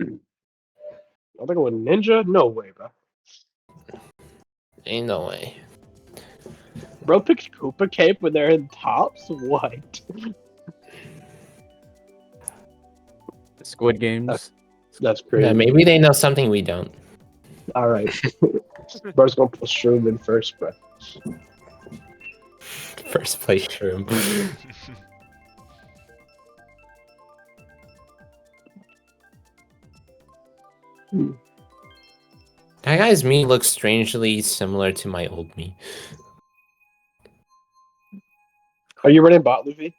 I'm gonna go with Ninja? No way, bro. Ain't no way. Bro picks Koopa Cape when they're in tops? What? Squid Games. That's crazy. Yeah, maybe they know something we don't. Alright. Bro's gonna pull Shroom in first, bro. First place shroom. That guy's me looks strangely similar to my old me. Are you running bot, Luffy?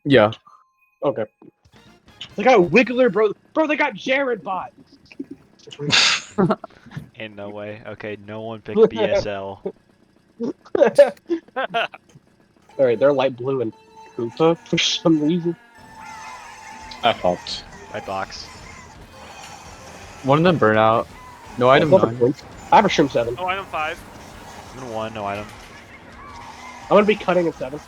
Yeah. Okay. They got Wiggler, bro. Bro, they got Jared bot. Ain't no way. Okay, no one picked BSL. Alright, they're light blue and Koopa for some reason. I popped. Right box. One of them burn out. No item Flip a 9. coin. I have a Shroom 7. Oh, item 5. I'm in 1, no item. I'm gonna be cutting in 7.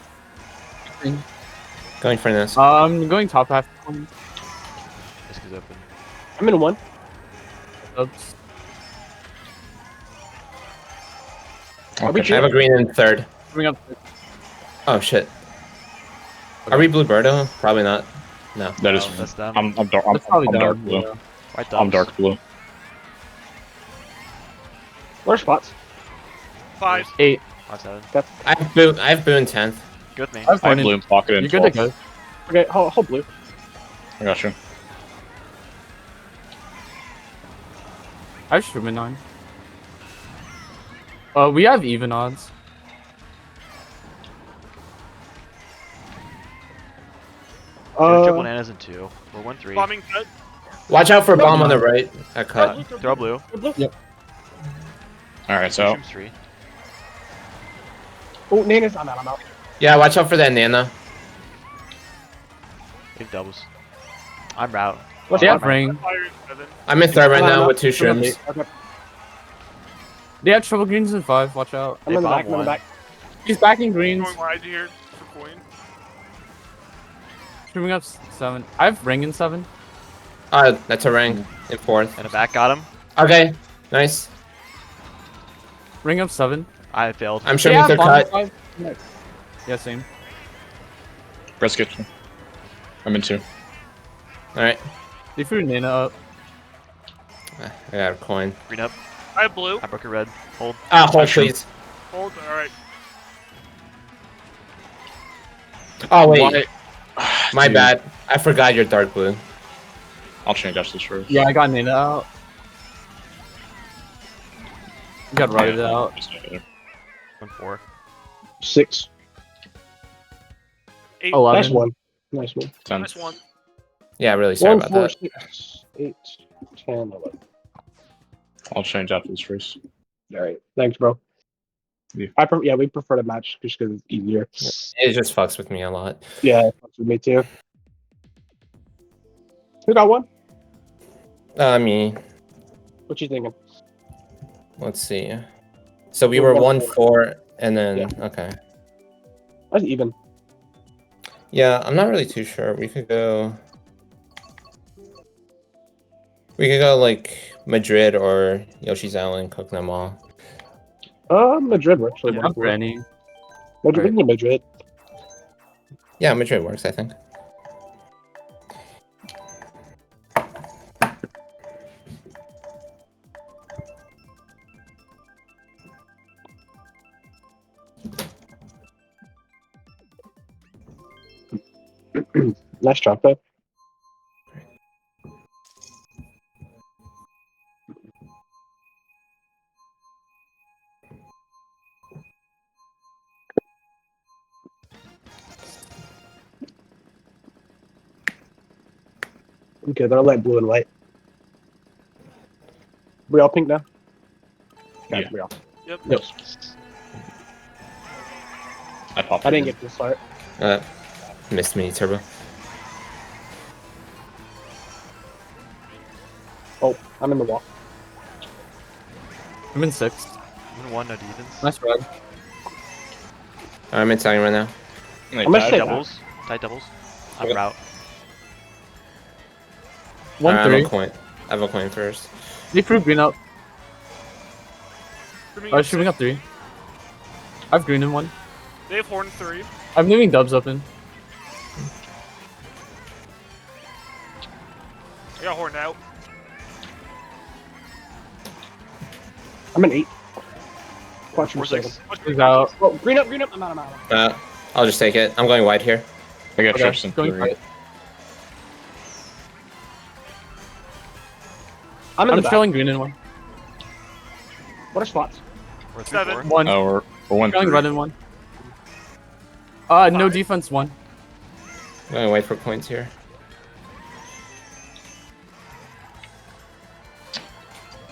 Going for this. I'm going top half. This is open. I'm in 1. Oops. Are we I have a green in third. Bring up. Oh shit. Are we blue Birdo? Probably not. No. That is. That's them. I'm dark. I'm That's probably dark done. blue. Yeah. White I'm dubs. dark blue. Where's spots? 5. 8. 5, 7. I have boo in 10th. Good me. I have I have one blue in pocket You're and good to 12. go. Okay, hold blue. I got you. I have Shroom in 9. We have even odds. Triple bananas in 2. We're 1, 3. Bombing cut. Watch out for bomb on the right. I cut. Throw blue. Yep. Alright, so. Shroom's 3. Oh, Nana's I'm out. Yeah, watch out for that Nana. Big doubles. I'm route. What's They have that? ring. Fire in 7. I'm in third right I'm now out. with 2 shrooms. Okay, They have triple greens in 5. Watch out. I'm in the bomb back, I'm in the one. back. He's backing greens. Going wide here for coin. Shrooming up 7. I have ring in 7. That's a ring in fourth. And a back got him. Okay, nice. Ring up 7. I failed. I'm showing third bomb in cut. 5. Yeah, same. Press kitchen. I'm in 2. Alright. They threw Nana up. I got a coin. Green up. I have blue. I broke a red. Hold. Hold please. Hold. Alright. Oh wait, Why- my Dude, bad. I forgot you're dark blue. I'll change this first. Yeah, I got Nana out. You got rotted out. 1, 4. 6. 8. 11. Nice one. Nice one. 10. Nice one. Yeah, really sorry 1, about 4, that. 6, 8, 10, 11. I'll change after this first. Alright, thanks, bro. Yeah. We prefer to match just because it's easier. It just fucks with me a lot. Yeah, it fucks with me too. Who got one? Me. What you thinking? Let's see. So we were 1-4, and then Yeah. okay. That's even. Yeah, I'm not really too sure. We could go. We could go like Madrid or Yoshi's Island, cook them all. Madrid works. Yeah, I'm Granny. Madrid, we can do Madrid. Yeah, Madrid works, I think. Nice job, Pep. Okay, they're like blue and white. We all pink now? Yeah. We all. Yep. Yep. I popped. I didn't get to start. Missed me, Turbo. Oh, I'm in the wall. I'm in 6. I'm in 1, no defense. Nice red. I'm inside right now. I'm gonna Tight say doubles. Tight doubles. I'm Okay. route. 1 I'm 3. a coin. I have a coin first. They threw green up. Screaming Oh, up shooting up 3. I have green in 1. They have horn 3. I'm leaving dubs open. I got horn out. I'm an 8. Watch your 4-6. six. He's out. Oh, green up, green up. I'm out. I'll just take it. I'm going wide here. I got Okay, trips in going 3. fight. I'm in I'm the back. showing green in 1. What are spots? We're 3-4. 7. 1. Oh, we're 1 Showing 3. red in 1. No defense 1. I'm going wait for coins here.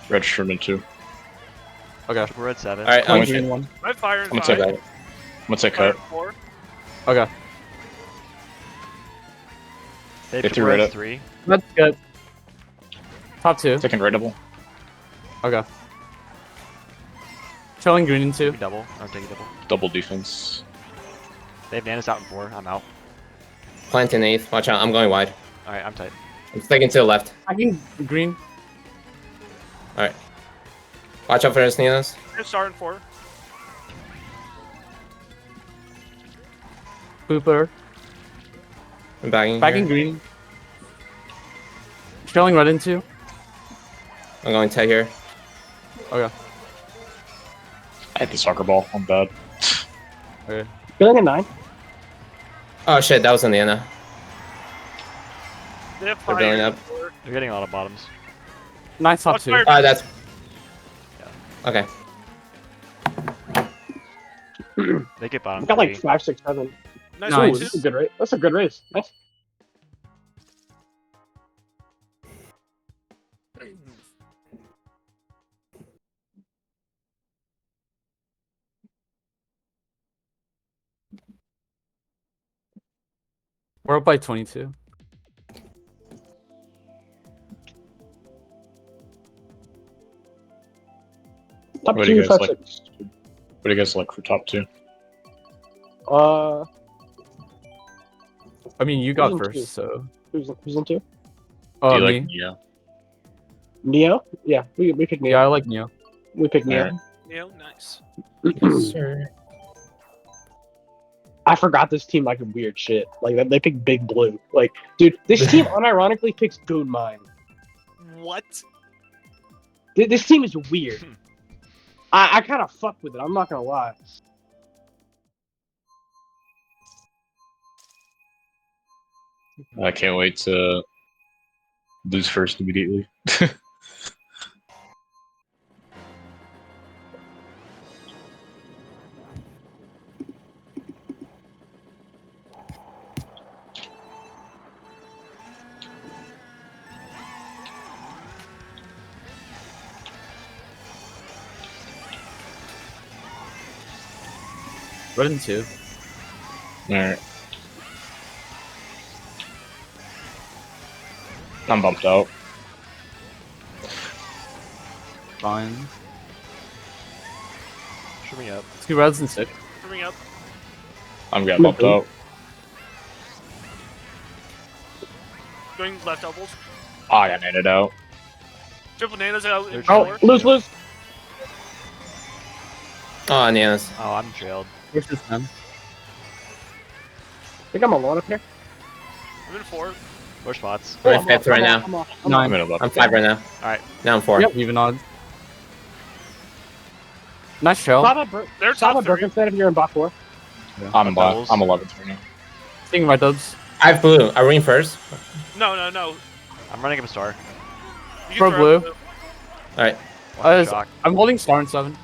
Red shrimp in 2. Okay. We're at 7. Alright, Showing I'm green in 1. I have fire in I'm gonna 5. take that. I'm gonna take Fire cut. in 4. Okay. They Get have through red red up. 3. That's good. Top 2. Taking red double. Okay. Showing green in 2. Maybe double. I'm taking double. Double defense. They have Nanas out in 4. I'm out. plant in 8th. Watch out, I'm going wide. Alright, I'm tight. I'm sticking to the left. I can green. Alright. Watch out for his Ninos. Gonna start in 4. Pooper. I'm bagging. Back in here. green. Showing red in 2. I'm going tight here. Okay. I hit the soccer ball. I'm bad. Okay. Feeling a 9. Oh shit, that was an Anna. They have They're fire building in up. 4. They're getting a lot of bottoms. Nice top Watch 2. fire. That's. Okay. They get bottom I got 3. like 5, 6, 7. Nice. Nice. Ooh, this is a good race. That's a good race. Nice. We're up by 22. Top What do you 2, guys 5, like? 6. What do you guys like for top 2? I mean, you got Who's in first, 2? so. Who's in 2? Oh, Do you me. like yeah? Neo? Yeah, we pick Neo. Yeah, I like Neo. We pick Neo. Alright. Yeah, nice. Sir. I forgot this team like weird shit. Like they pick Big Blue. Like, dude, this team unironically picks Goon Mine. What? This team is weird. I kind of fuck with it. I'm not gonna lie. I can't wait to lose first immediately. Red in 2. Alright. I'm bumped out. Fine. Show me up. 2 reds and 6. Coming up. I'm getting bumped out. Going left elbows. Oh, I got netted out. Triple Nanas out in They're 4. Oh, lose. Oh, Ninos. Oh, I'm trailed. Versus 10. I think I'm alone up here. I'm in 4. More spots. I'm I'm in 5th off, right I'm now. off, I'm off, I'm 9. in a buff. I'm 5 right now. Alright. Now I'm 4. Yep, even odds. Nice trail. They're Saba top 3. Birkenstead if you're in bot 4. I'm Doubles. I'm 11th right now. Seeing red dubs. I have blue. Are we in first? No. I'm running up a star. You can Pro throw blue. Alright. Shock. I'm holding star in 7.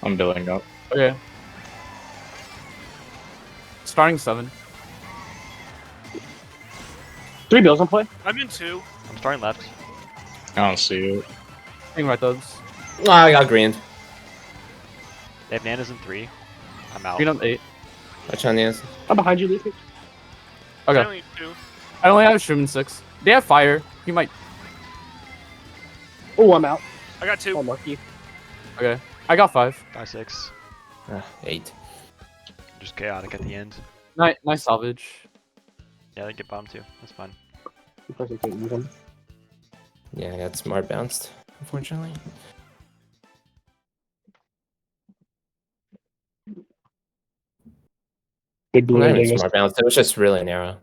I'm building up. Okay. Starting 7. 3 bills on play. I'm in 2. I'm starting left. I don't see it. Seeing red dubs. Oh, I got greened. They have Nanas in 3. I'm out. Green up 8. Watch on Ninos. I'm behind you, Leafy. I Okay. only need 2. I only have a shroom in 6. They have fire. He might. Oh, I'm out. I got 2. Oh, lucky. Okay. I got 5. 5-6. 8. Just chaotic at the end. Nice salvage. Yeah, they get bombed too. That's fine. You press it to even. Yeah, I got smart bounced, unfortunately. Big blue Not even dingus. smart bounced. It was just really narrow.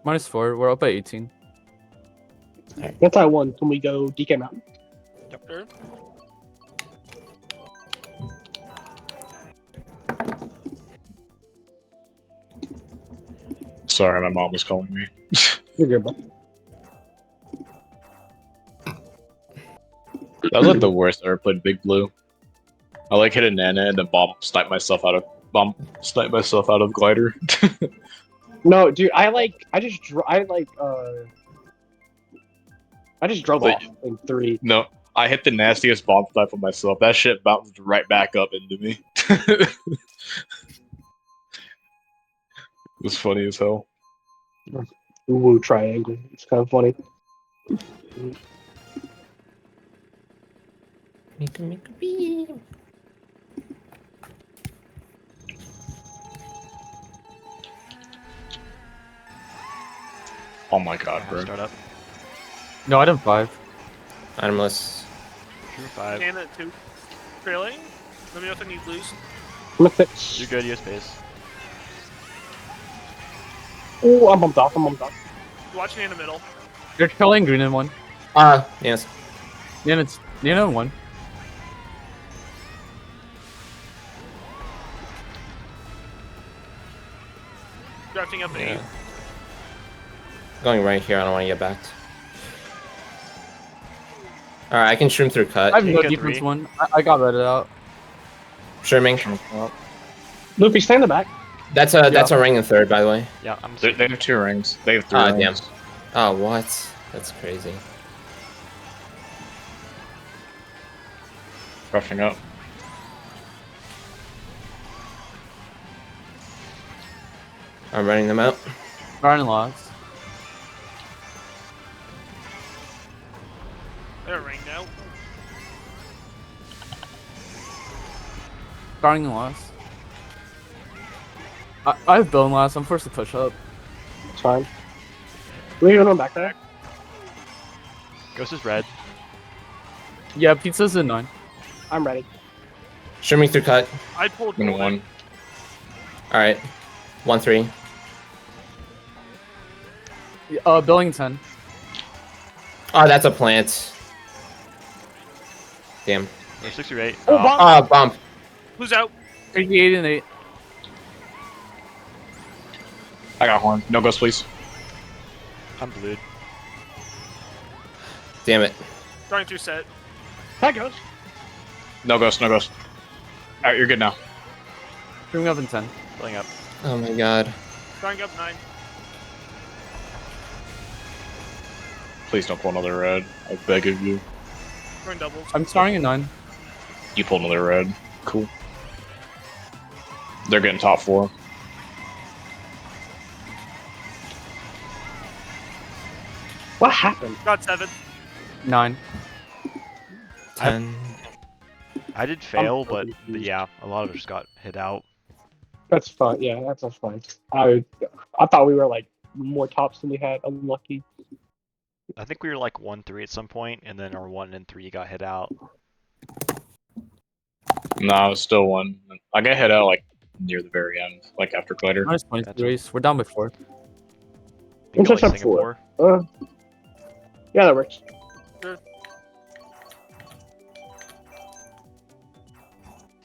-4. We're up by 18. Anti-1. Can we go DK Mountain? Yep. Sure. Sorry, my mom was calling me. You're good, bro. That was like the worst I ever played Big Blue. I like hit a Nana and then snipe myself out of glider. No, dude. I just drove Wait. off in 3. No, I hit the nastiest bomb snipe on myself. That shit bounced right back up into me. It was funny as hell. Woo triangle. It's kind of funny. Oh my god, bro. Start up. No, item 5. Itemless. 2-5. And at 2. Trailing. Let me know if I need loose. I'm gonna fix. You're good. You have space. Oh, I'm bumped off. Watching in the middle. You're killing green in 1. Yes. Nano in 1. Drafting up 8. Yeah. Going right here. I don't want to get backed. All right, I can shroom through cut. I have no Take a defense 3. 1. I got redded out. Shrooming. Luffy, stay in the back. That's a ring in 3rd, by the way. Yeah, I'm. They have 2 rings. They have 3 Ah, rings. damn. Oh, what? That's crazy. Roughing up. I'm running them out. Ryan lost. They're ring now. Starting lost. I have bone last. I'm forced to push up. It's fine. We going back there. Ghost is red. Yeah, pizza's in 9. I'm ready. Shrooming through cut. I pulled In golden. 1. All right. 1-3. Billing 10. Oh, that's a plant. Damn. Or 6 or 8. Oh, bomb. Oh, bump. Who's out? 88 and 8. I got horn. No ghost, please. I'm blued. Damn it. Going through set. That goes. No ghost, no ghost. Alright, you're good now. Bring up in 10. Filling up. Oh my god. Going up 9. Please don't pull another red. I beg of you. Going doubles. I'm starting in 9. You pulled another red. Cool. They're getting top 4. What happened? Got 7. 9. 10. I did fail, so but confused. yeah, a lot of it just got hit out. That's fine. Yeah, that's fine. I thought we were like more tops than we had. Unlucky. I think we were like 1-3 at some point, and then our 1 and 3 got hit out. No, it was still 1. I got hit out like near the very end, like after glider. Minus 23. We're down by 4. I think Let's like just have 4. Yeah, that works.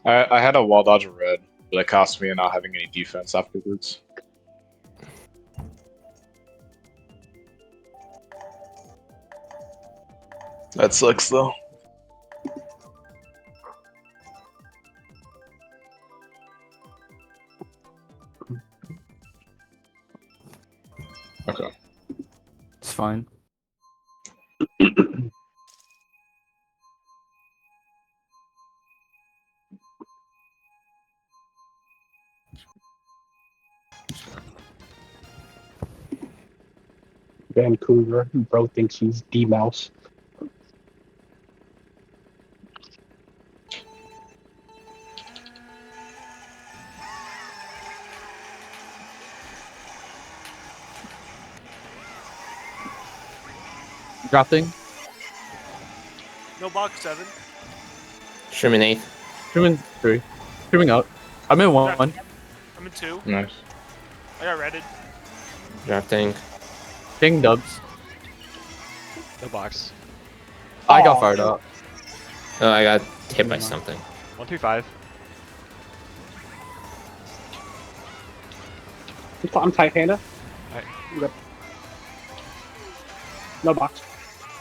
I had a wall dodge of red, but it cost me not having any defense afterwards. That sucks though. Okay. It's fine. Vancouver. Bro thinks he's D-Mouse. Drafting. No box 7. Shroom in 8th. Streaming 3. Streaming out. I'm in 1. I'm in 2. Nice. I got redded. Drafting. King dubs. No box. I got Oh, fired no. up. Oh, I got hit by something. 135. I'm tight, Hannah. Alright. Good. No box.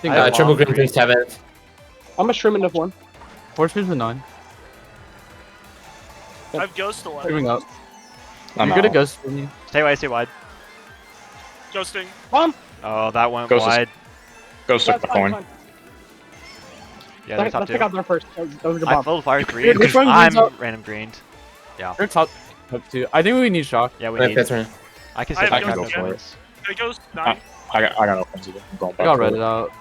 King I have dubs. Triple long green 7th. I'm a shrimp of 1. 4 streams and 9. I have ghost 11. Streaming up. I'm You're good out. at ghost for me. Stay wide, stay wide. Ghosting. Oh, that went Ghost is- wide. Ghost took the coin. Yeah, they're top Let's 2. take out there first. That was your I bomb. filled fire 3. Which one I'm wins up? random greened. You're top 2. I think we need shock. Yeah, we Wait, need. that's right. I can I see have if I ghost can again. go for it. I ghost 9. I got no coins either. I'm going I back. got for it. reddit out.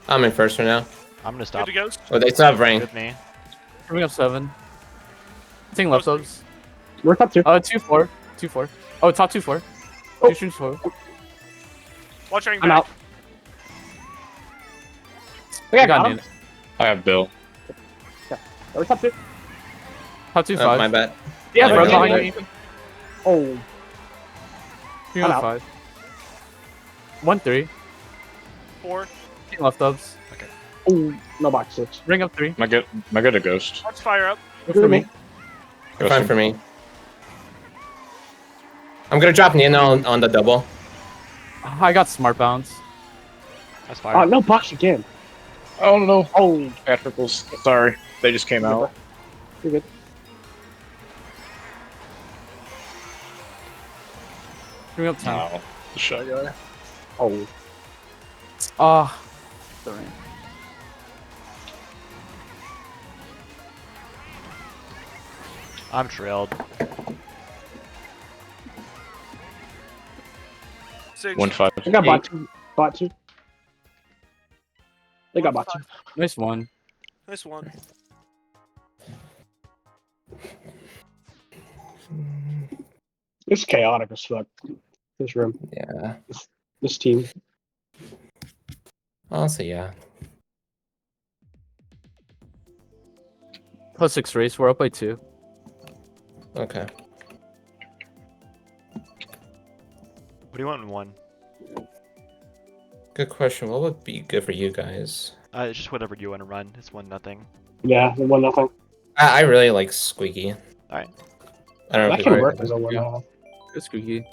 I'm in first right now. I'm gonna You stop have the ghost. Oh, they still have rank. with me. Streaming up 7. Taking left dubs. We're top 2. 2-4. 2-4. Oh, top 2-4. Oh. 2 streams 4. Watch running I'm back. out. I got him. Nana. I have Bill. We're top 2. Top 2 Oh, 5. my bad. Yeah, Oh, bro, yeah, behind yeah. me. Oh. Streaming I'm up out. 5. 1-3. 4. Taking left dubs. Oh. No box 6. Ring up 3. Am I good at Ghost? Watch fire up. Good for me. Fine for me. I'm gonna drop Nina on the double. I got smart bounce. That's Oh, fire. no box again. Oh no. Oh. Theatricals. Sorry. They just came out. You're good. Streaming up 10. Oh, the shy guy. Oh. Ah. Sorry. I'm trailed. 6. 1-5. I got bot 2. Bot 2. They got bot 2. Nice one. Nice one. It's chaotic as fuck. This room. Yeah. This team. Honestly, yeah. Plus 6 race. We're up by 2. Okay. What do you want in 1? Good question. What would be good for you guys? It's just whatever you want to run. It's 1-0. Yeah, 1-0. I really like Squeaky. Alright. I don't know That if can you've work heard as a 1-0. Good squeaky.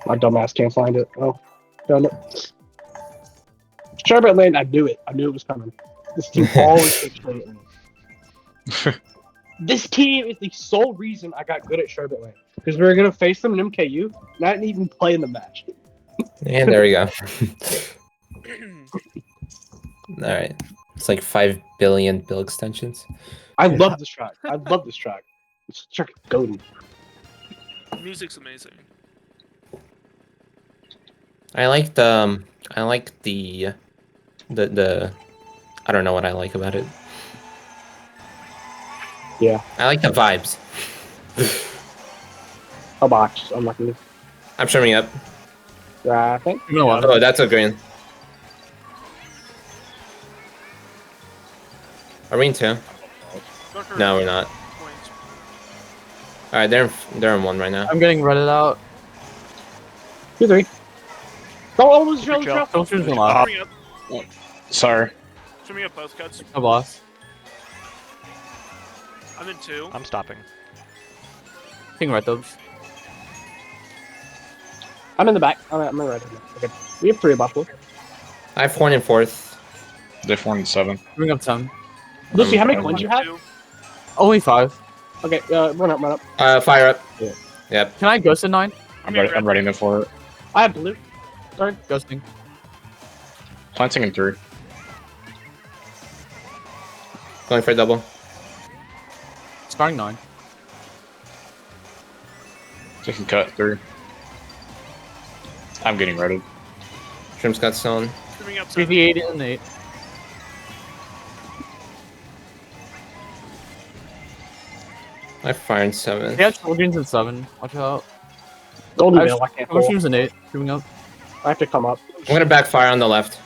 My dumbass can't find it. Oh, found it. Sherbet Lane, I knew it. I knew it was coming. This team always takes Sherbet Lane. This team is the sole reason I got good at Sherbet Lane. Because we were going to face them in MKU, not even play in the match. And there we go. Alright. It's like 5 billion bill extensions. I love this track. I love this track. This track is goated. Music's amazing. I like the I don't know what I like about it. Yeah. I like the vibes. A box. Unlucky. I'm trimming up. I think. You know what? Oh, that's a green. Are we in 2? Go for No, we're not. points. Alright, they're in 1 right now. I'm getting reddit out. 2-3. Don't lose your Good job. Don't streams in left. Streaming up. Sorry. Streaming up both cuts. No boss. I'm in 2. I'm stopping. Taking red dubs. I'm in the back. I'm in right. Okay. We have 3 of Buffalo. I have Horn in 4th. They're 4-7. Bring up 10. Lucy, how many I'm coins you have? 2. Only 5. Okay, run up. Fire up. Yeah. Yep. Can I ghost at 9? I'm ready for it. I have blue. Sorry. Ghosting. Planting in 3. Going for a double. Scarring 9. Taking cut 3. I'm getting redded. Trim's got stone. Streaming up 7. 3v8 and 8. I have fire in 7th. They have triple greens in 7. Watch out. Golden I Veil, I can't How much pull. was an 8? Coming up. I have to come up. I'm gonna backfire on the left.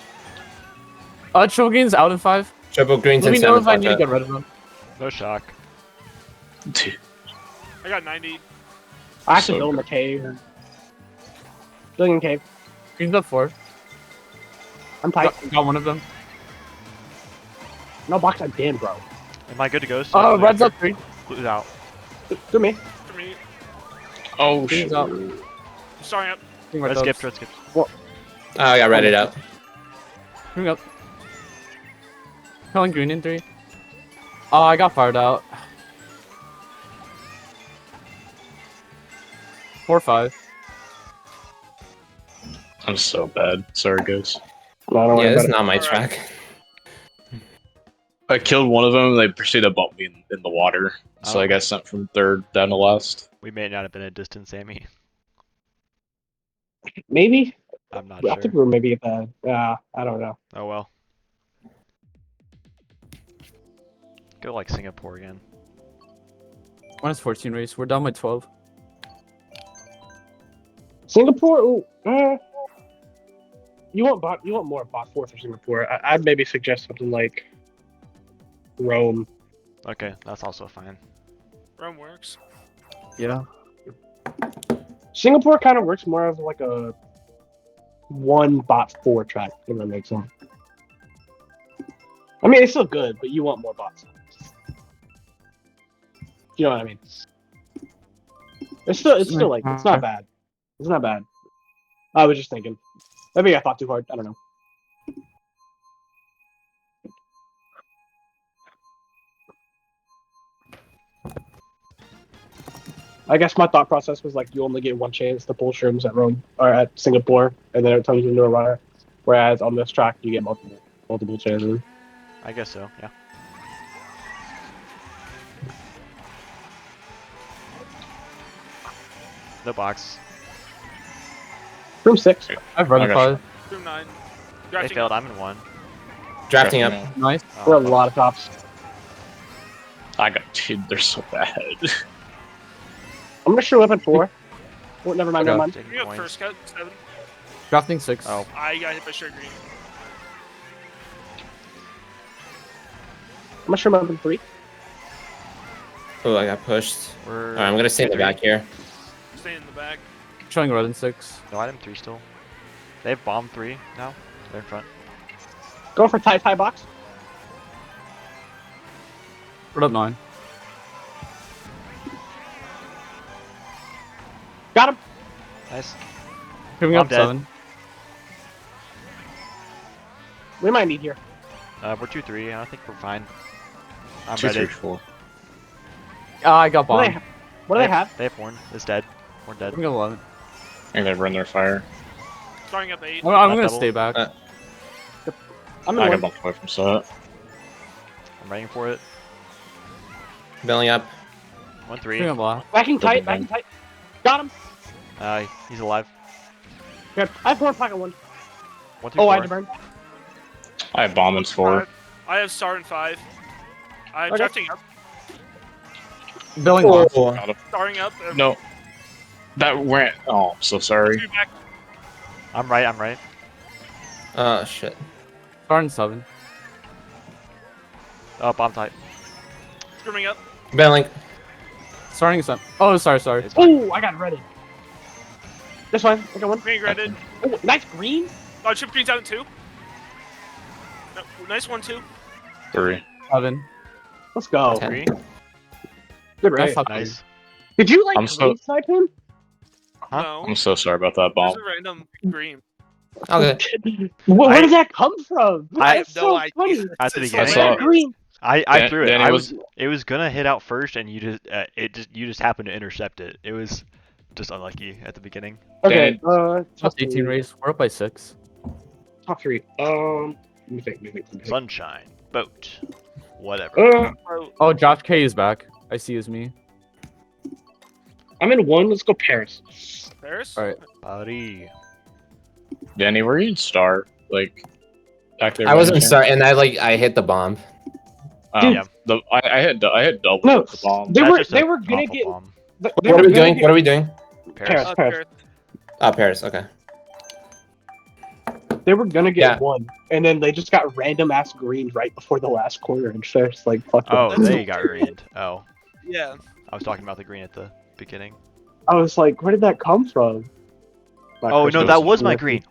Shogane's out in 5. Triple greens Let and me know salmon. if I need to Watch get out. rid of them. No shock. Dude, I got 90. I have to So build in the cave. Building in cave. Green's up 4. I'm tight. Got one of them. No box, I'm damn, bro. Am I good to go? So Red's up 3. Blue's out. Do me. For me. oh Green's shit. up. I'm starting up. Red skipped, red skipped. Oh, I got read it out. Coming up. Killing green in 3. Oh, I got fired out. 4-5. I'm so bad. Sorry, guys. No, don't worry Yeah, this about is not my Alright. track. I killed one of them. And they proceeded to bump me in the water, so Oh. I got sent from 3rd down to last. We may not have been a distance, Sammy. it. Maybe? I'm not I think sure. we're maybe at the... I don't know. Oh well. Go like Singapore again. Minus 14 race. We're down by 12. Singapore? Ooh, you want more bot 4 for Singapore. I'd maybe suggest something like Rome. Okay, that's also fine. Rome works. Yeah. Singapore kind of works more of like a 1 bot 4 track, if that makes sense. I mean, it's still good, but you want more bots. You know what I mean? It's still like, it's not bad. It's not bad. I was just thinking. Maybe I thought too hard. I don't know. I guess my thought process was like you only get 1 chance to pull shrooms at Rome or at Singapore, and then it turns into a runner. Whereas on this track you get multiple chances. I guess so, yeah. No box. Room 6. I've run Okay. 5. Room 9. They Drafting failed, up. I'm in 1. Drafting up. Nice. Oh, We're a lot of tops. I got dude. They're so bad. I'm gonna show up at 4. Oh, never mind, never mind. taking You have points. first cut, 7. Drafting 6. Oh, I got hit by straight green. I'm gonna show up at 3. Oh, I got pushed. we're. Alright, I'm gonna stay in the back here. Staying in the back. Showing red in 6. No, item 3 still. They have bomb 3 now. They're in front. Go for tie box. Red up 9. Got him. Nice. Coming I'm up dead. 7. We might need here. We're 2-3. I think we're fine. I'm 2, 3, ready. 4. Ah, I got What do bombed. what do they have? They have Horn. It's dead. We're dead. I'm gonna 11. And they run their fire. Starting up 8. I'm gonna double. stay back. I'm I in got 1. bumped away from set. I'm waiting for it. Building up. 1-3. Coming up last. Backing tight, Double backing tight. Got him. He's alive. Good. I have 4 pocket 1. 1-2-4. Oh, I had to burn. I have bomb in 4. I have star in 5. I'm Okay. drafting up. Billing last. Oh, Starting up. No. That went. Oh, I'm so sorry. 2 back. I'm right. I'm right. oh shit. Starting 7. Oh, bomb tight. Scrimming up. Bailing. Starting 7. Oh, sorry. It's fine. Oh, I got ready. This one. I got 1. Green graded. Oh, nice green. Oh, chip green's out in 2. No, nice 1, 2. 3. 7. Let's go. 10. Good Nice race. top Nice. Did you like I'm so- green snipe him? Huh? No. I'm so sorry about that There's bomb. a random green. Okay. Where did that come from? I That's have no so idea. funny. At the It's beginning, saw- That green. I Dan- threw it. Danny It was gonna hit out first, and you just happened to intercept it. It was just unlucky at the beginning. Okay. Dan- Plus 18 race. We're up by 6. Top 3. Let me think. Sunshine, boat, whatever. Oh, Oh, Josh K is back. I see is me. I'm in 1. Let's go Paris. Paris? Alright. Buddy. Danny, were you in star? Like, back there? I wasn't starting, and I hit the bomb. Dude. Yeah. I hit double No, with the bomb. They That's were just they a were gonna awful get. bomb. they What were are we gonna doing? get- What are we doing? Paris. Paris. Oh, Paris. Okay. They were gonna get Yeah. one, and then they just got random ass greens right before the last quarter, and Ferris like fuck them. Oh, they got greened. Oh, Yeah. I was talking about the green at the beginning. I was like, where did that come from? My Oh no, Christmas that was my lucky. green.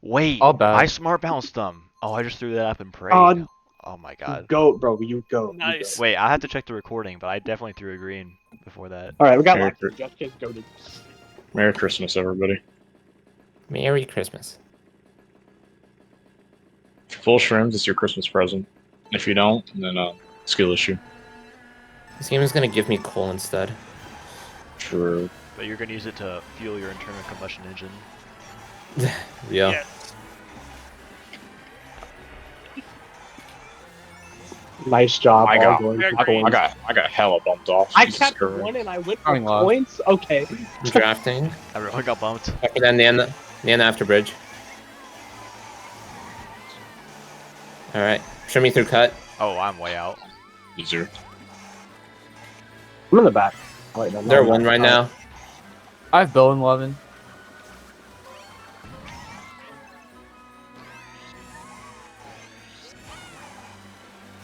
Wait. All bad. I smart bounced them. Oh, I just threw that up and prayed. Oh, Oh my god. Goat, bro, you go. Nice. Wait, I have to check the recording, but I definitely threw a green before that. All right, we got Merry locked in. Just case goated. Merry Christmas, everybody. Merry Christmas. If you pull shrimps, it's your Christmas present. If you don't, then skill issue. This game is gonna give me coal instead. True. But you're gonna use it to fuel your internal combustion engine. Yeah. Yeah. Nice job. I all got- going for I coins. I got hella bumped off. I Jesus kept Christ. one and I went for Coming low. points. Okay. Drafting. Everyone got bumped. After that, Nana after bridge. All right. Show me through cut. Oh, I'm way out. Easier. I'm in the back. Oh, wait, no, They're no, one right now. I have Bill in 11.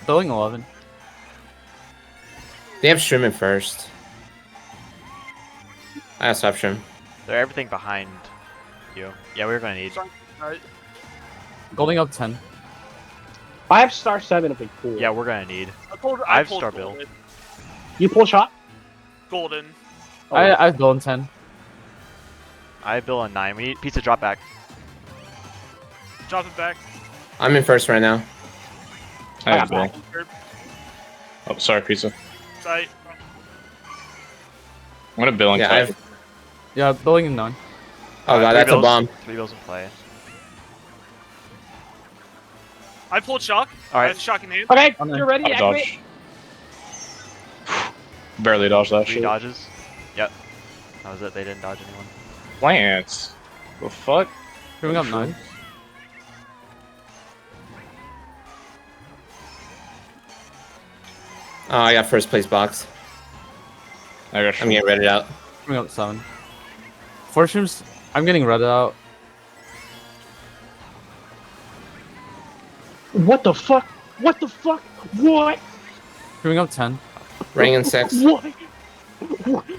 Billing 11. They have Shrimp in first. I have stop Shrimp. They're everything behind you. Yeah, we're gonna need. Alright. Golding up 10. I have star 7 if we cool. Yeah, we're gonna need. I I've pulled Star Bill. Golden. You pull shot? Golden. Oh, I have Bill in 10. I have Bill on 9. We need pizza drop back. Drop it back. I'm in first right now. I have Bill. Curb. Oh, sorry, pizza. Sight. I'm gonna bill and Yeah, cut. I've. Yeah, Billing in 9. Oh god, Three that's a bills. bomb. 3 bills in play. I pulled shock. I Alright. have shock in hand. Okay, I'm in. you're ready. I Activate. dodge. Barely dodged that 3 shit. dodges. Yep. That was it. They didn't dodge anyone. Plants. The fuck? Giving up 9. Oh, I got first place box. I got I'm getting ready out. Giving up 7. Fortunes, I'm getting redded out. What the fuck? What the fuck? What? Giving up 10. Ring in 6. What?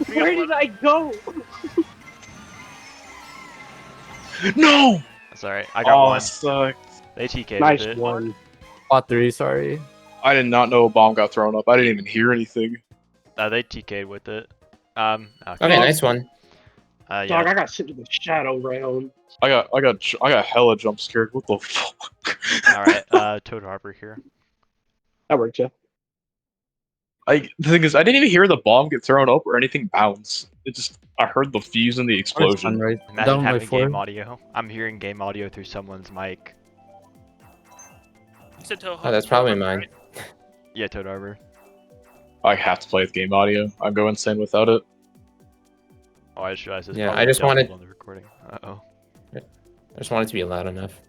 Where did I go? No! That's alright. I got one. Suck. They TK'd Nice with it. one. Spot 3, sorry. I did not know a bomb got thrown up. I didn't even hear anything. They TK'd with it. Okay. Okay, nice one. Dog, Yeah. I got sent to the shadow round. I got hella jump scared. What the fuck? Alright. Toad Harbor here. That worked, yeah. The thing is, I didn't even hear the bomb get thrown up or anything bounce. I heard the fuse and the explosion. Right. Imagine Down by having 4. game audio. I'm hearing game audio through someone's mic. You said Toho. Oh, that's probably mine. right? Yeah, Toad Harbor. I have to play with game audio. I go insane without it. Oh, I just realized this. Yeah, probably I just doubled wanted- on the recording. Uh-oh. I just want it to be loud enough.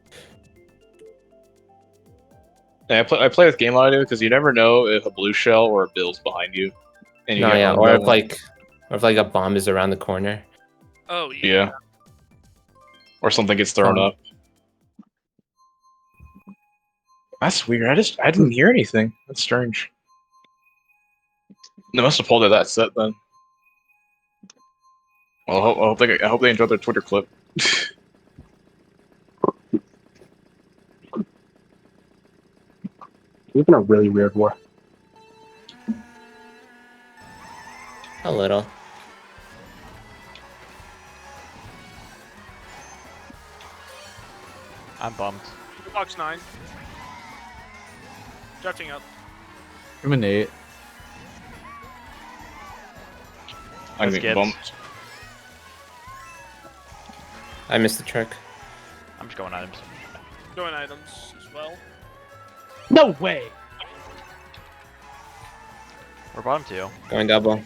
Yeah, I play with game audio because you never know if a blue shell or a bill's behind you. And you No, get yeah, run or by if one. like a bomb is around the corner. Oh, yeah. Yeah. Or something gets thrown up. That's weird. I didn't hear anything. That's strange. They must have pulled it that set then. Well, I hope they enjoyed their Twitter clip. It's been a really weird war. A little. I'm bummed. Box 9. Drafting up. I'm an 8. I'm Let's getting get- bumped. I missed the trick. I'm just going items. Going items as well. No way! We're bottom 2. Going double.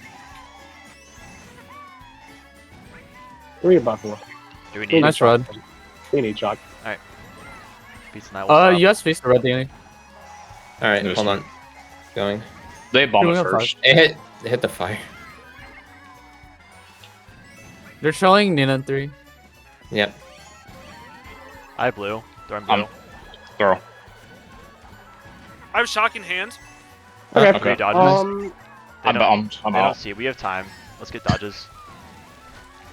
Where are you, Buffalo? Do we need Nice rod. We need chalk. pizza night? Will stop. You guys face the red, Danny. Alright, There's hold one. on. Going. They bomb Doing it up first. It hit the fire. They're showing Nina in 3. Yep. I have blue. Throwing blue. Throw. I have shock in hand. Okay. Three dodges. They I'm don't out. see. We have time. Let's get dodges.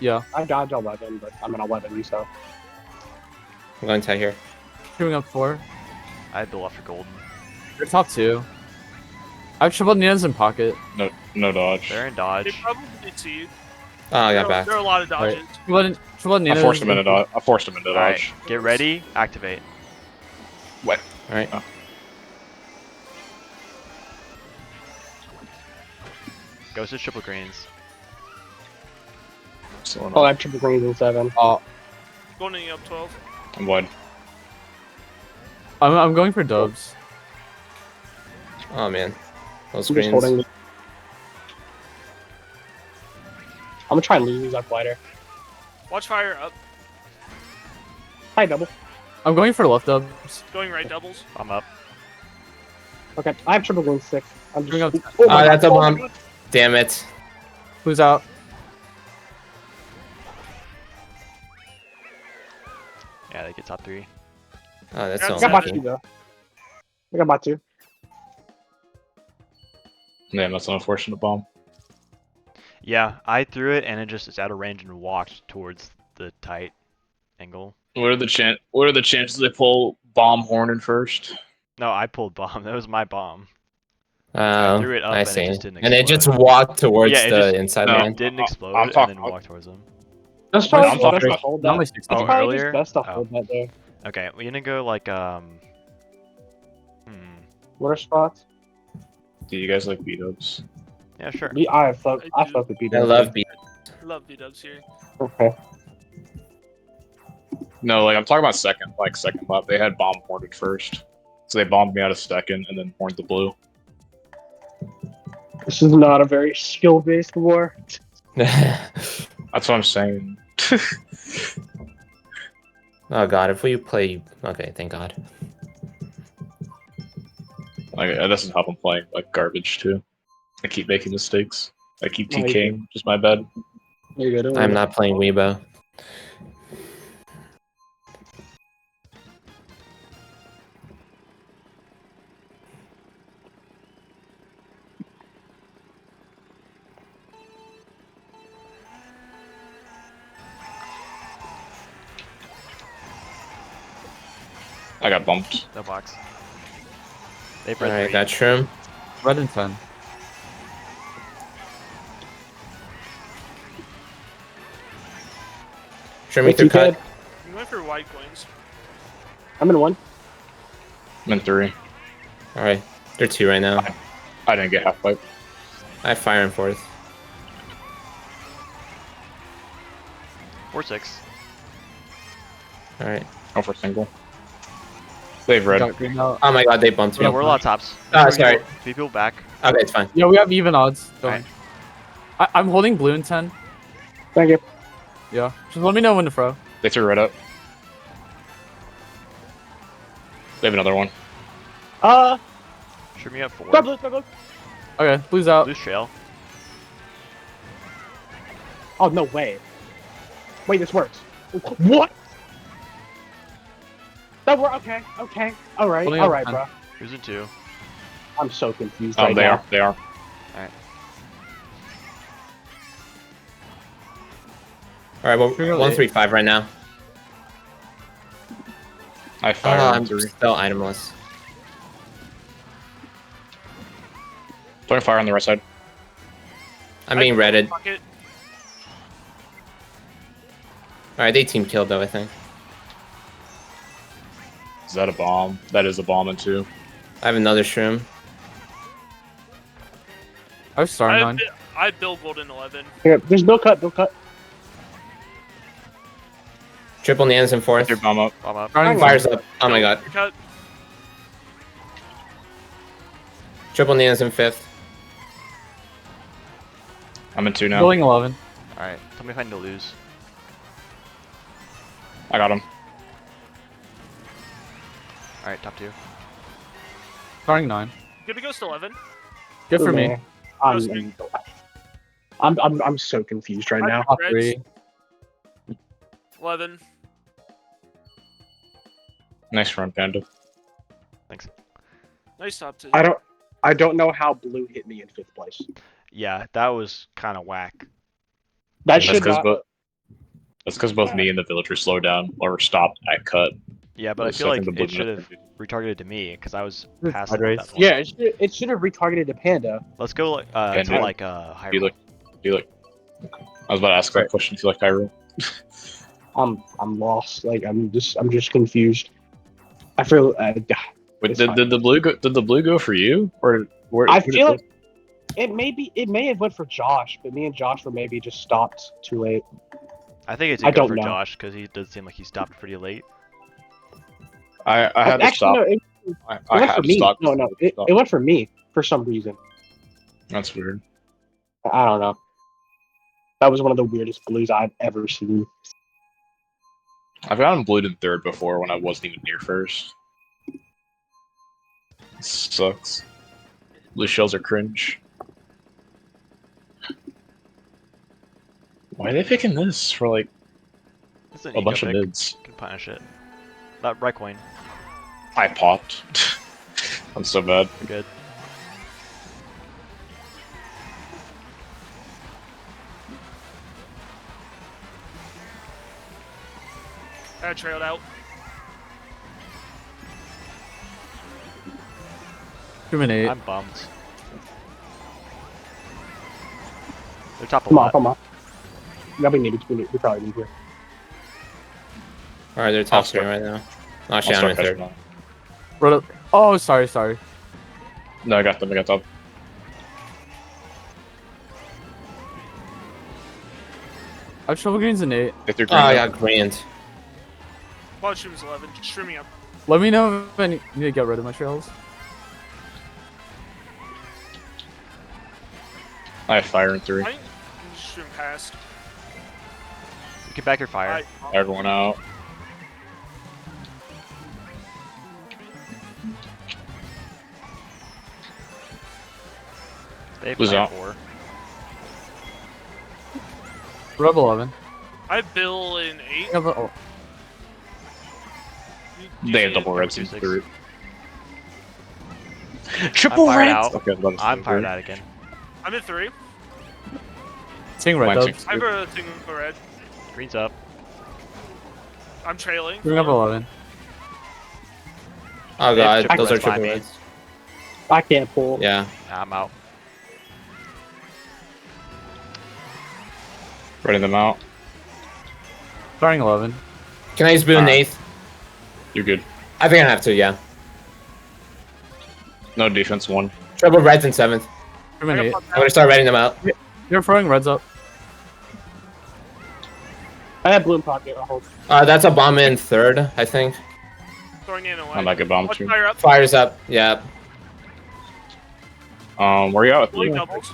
Yeah. I dodge 11, but I'm an 11, so. I'm going to here. Shooting up 4. I have Bill after golden. They're top 2. I have triple Nina's in pocket. No dodge. They're in They dodge. probably did see you. Oh, I got There back. are a lot of dodges. Triple Nina's I forced him into dodge. I forced him into Alright, dodge. get ready. Activate. What? Alright. Oh. Goes to triple greens. Oh, I have triple greens in 7. Golden up 12. I'm wide. I'm going for dubs. Oh man. Those I'm just screens. holding. I'm gonna try and lose that glider. Watch fire up. Hi, double. I'm going for left dubs. Going right doubles. I'm up. Okay, I have triple greens 6. I'm just. Bring up- Oh my that's a God, oh my bomb. God. Damn it. Who's out? Yeah, they get top 3. Oh, that's I so I got bot 2 unlucky. though. I got bot 2. Man, that's an unfortunate bomb. Yeah, I threw it and it just is out of range and walked towards the tight angle. What are the chances they pull bomb horn in first? No, I pulled bomb. That was my bomb. Oh, threw it up I and it see. just didn't And it just explode. walked towards Yeah, it the just- inside no. line. It didn't explode I'm and talking- then walked towards them. That's I'm probably just best talking- to hold Not that. my It's 16. Oh, probably earlier? just best to Oh. hold that there. Okay, we're gonna go like What are spots? Do you guys like beat-ups? yeah, sure. I fuck I do. with beat. I love beat. Love B-dubs here. Okay. No, like I'm talking about second lap. They had bomb horned first, so they bombed me out of second and then horned the blue. This is not a very skill-based war. That's what I'm saying. Oh god, if we play... Okay, thank god. Like that doesn't help. I'm playing like garbage too. I keep making mistakes. I keep No, you TKing, just my bad. There you go. I'm not playing Weibo. I got bumped. No box. They've read Alright, 3. got Shroom. Red and 10. Shroom me through cut. I'm going for wide coins. I'm in 1. I'm in 3. Alright, they're 2 right now. I didn't get half pipe. I have fire in 4th. 4-6. Alright. Go for single. They've read. Got green out. Oh my god, they bumped me. Yeah, we're a lot of tops. Ah, sorry. 3 people back. Okay, it's fine. Yeah, we have even odds. Don't Alright. I'm holding blue in 10. Thank you. Yeah. Just let me know when to throw. They threw red up. They have another one. Shoot me up 4. Grab blue, grab blue. Okay, blue's out. Blue trail. Oh, no way. Wait, this works. What? That worked? Okay, okay. Alright, Holding alright, up bro. Who's in 2? I'm so confused Oh, right they now. are. They are. Alright, well, Really? 135 right now. I fire I'm in 3. still itemless. Throwing fire on the right side. I'm being redded. Pocket. Alright, they team killed though, I think. Is that a bomb? That is a bomb in 2. I have another Shroom. I was starting I on. have Bill Golden 11. Here, there's no cut, no cut. Triple Nans in 4th. Your bomb up. I'm up. Starting Fire's up. Oh my god. Cut. Triple Nans in 5th. I'm in 2 now. Building 11. Alright, tell me if I need to lose. I got him. Alright, top 2. Starting 9. Good to go to 11. Good for me. I'm so confused right now. Top Reds. 3. 11. Nice run, Panda. Thanks. Nice top 2. I don't know how blue hit me in 5th place. Yeah, that was kind of whack. That That's should because not. both me and the villager slowed down or stopped at cut. Yeah, but I So feel like think the blue it should have might be- retargeted to me because I was It's past hard them at race. that point. Yeah, it should have retargeted to Panda. Let's go to Panda. like high Do you roll. like? I was about to ask that question. If you like Hyrule. I'm lost. Like I'm just confused. I feel. Wait, It's did, fine. did the blue go? Did the blue go for you, or where? I who did feel it like it may have went for Josh, but me and Josh were maybe just stopped too late. I think it's I a go don't for know. Josh because he does seem like he stopped pretty late. I had to Actually, stop. no, it I went had for to me. stop. No, it went for me for some reason. That's weird. I don't know. That was one of the weirdest blues I've ever seen. I've gotten blued in 3rd before when I wasn't even near 1st. Sucks. Blue shells are cringe. Why are they picking this for like It's an a bunch eco of pick. mids? Can punish it. That right coin. I popped. I'm so bad. We're good. I trailed out. Discriminate. I'm bummed. They're top a Come on, lot. come on. No, we probably need here. Alright, they're I'll top start. 3 right now. I'll Actually, I'm start in catching 3rd. on. Run up. Oh, sorry. No, I got them. I got them. I have shovel greens and 8. If they're Oh, green, I got grand. Mushrooms 11. Streaming up. Let me know if I need to get rid of my trails. I have fire in 3. I think stream past. You can back your fire. I, Everyone out. They Who's play out? 4. Rebel 11. I have Bill in 8. Yeah, but, oh, They have double Number reds in 2-6. 3. I'm Triple fired reds. out. Okay, I was about to I'm say fired three. out again. I'm in 3. seeing red Mine's dubs. 6. I have a thing for red. Green's up. I'm trailing. Bring up 11. Oh god, triple those are reds by triple me. reds. I can't pull. Yeah. I'm out. Reading them out. Starting 11. Can I use blue in Alright. 8th? You're good. I think I have to, yeah. No defense, 1. Triple reds in 7th. Discriminate. I'm gonna start writing them out. You're throwing reds up. I have blue in pocket. I'll hold. That's a bomb in 3rd, I think. Throwing in away. I might get bombed Watch too. fire up. Fires up, yeah. Where you at with Blue blue? doubles.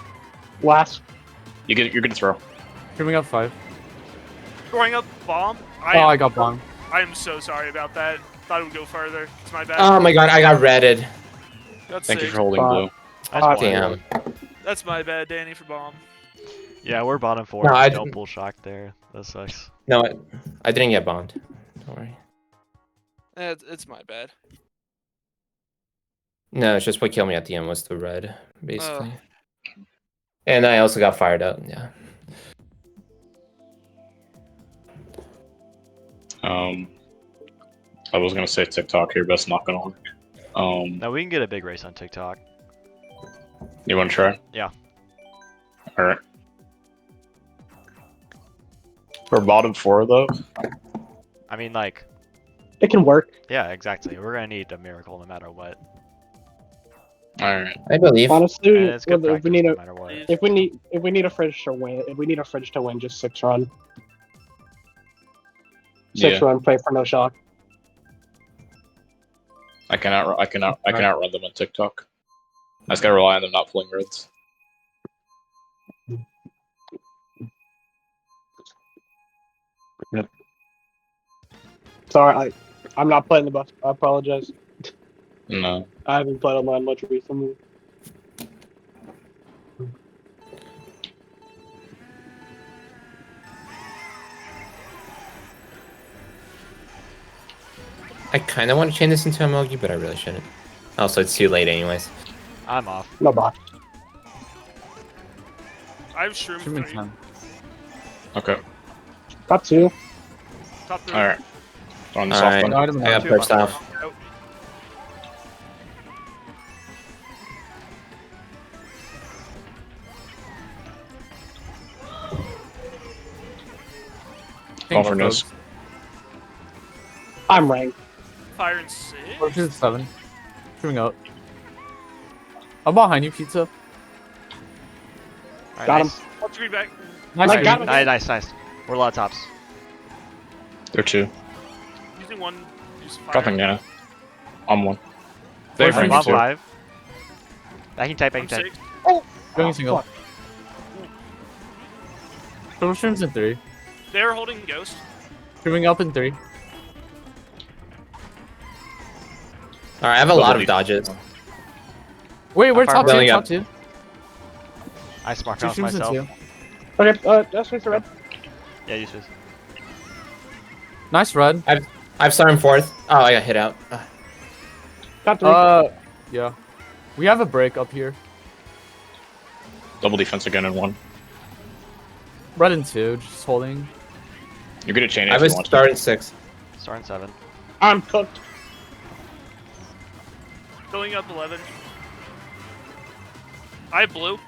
Last. You're good to throw. Screaming up 5. Throwing up bomb. Oh, I got bombed. I'm so sorry about that. Thought it would go further. It's my bad. Oh my god, I got redded. That's Thank you sick. for holding blue. That's one. Damn. That's my bad, Danny, for bomb. Yeah, we're bottom 4. No, I Don't didn't- pull shock there. That sucks. No, I didn't get bombed. Don't worry. It's my bad. No, it's just what killed me at the end was the red, basically. And I also got fired up, yeah. I was gonna say TikTok here, but it's not gonna work. Now we can get a big race on TikTok. You wanna try? Yeah. Alright. For bottom 4 though, I mean, like, It can work. yeah, exactly. We're gonna need a miracle no matter what. alright. I believe. Honestly, And it's good if practice we need no a matter what. if we need a fridge to win, just 6 run. 6 Yeah. run, play for no shock. I can outrun them on TikTok. I just gotta rely on them not pulling reds. Sorry, I'm not playing the buff. I apologize. No. I haven't played online much recently. I kind of want to chain this into Emogi, but I really shouldn't. Also, it's too late anyways. I'm off. No bot. I have Shroom Shroom in 3. 10. Okay. Top 2. Top 3. All right. On the All soft right, one. No, I don't I got Two first on off. Out. Call for nose. I'm ranked. Fire and 6. Push is 7. Shrooming out. I'm behind you, Pizza. Alright, Got him. nice. One screen back. Nice. I Green. got him. Nice. We're a lot of tops. They're 2. Using one. Use fire. Dropping Nana. I'm 1. First They're ring I'm two. 5. Backing tight. I'm 6. Going single. fuck. Total Shroom's in 3. They're holding Ghost. Shrooming up in 3. All right, I have a lot of dodges. Wait, we're far top 2, building top up. 2. I smart Two house Shrooms in myself. 2. Okay, that's for red. Yeah, use this. Nice red. I've started 4th. Oh, I got hit out. Top 3. Yeah. We have a break up here. Double defense again in 1. Red in 2, just holding. You're good at chaining I if you was want to. starting 6. Starting 7. I'm cooked. Filling up 11. I have blue.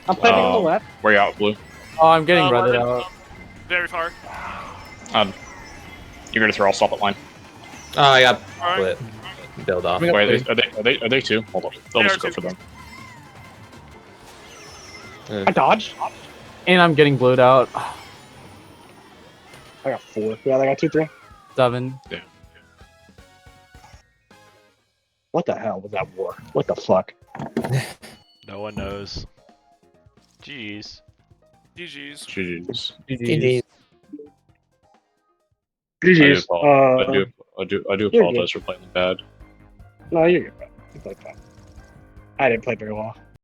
I'm planting on the left. Where you out, blue? Oh, I'm getting redded 11, out. Very far. You're gonna throw. I'll stop at line. Oh, I got Alright. split. Build off. We got Wait, three. are they 2? Hold on. They'll They just are go for them. I dodged. And I'm getting blued out. I got 4. Yeah, I got 2, 3. 7. What the hell was that war? What the fuck? No one knows. Jeez. GG's. GG's. GG. GG's. I do you're apologize for playing bad. No, you're good, bro. You played fine. I didn't play very well.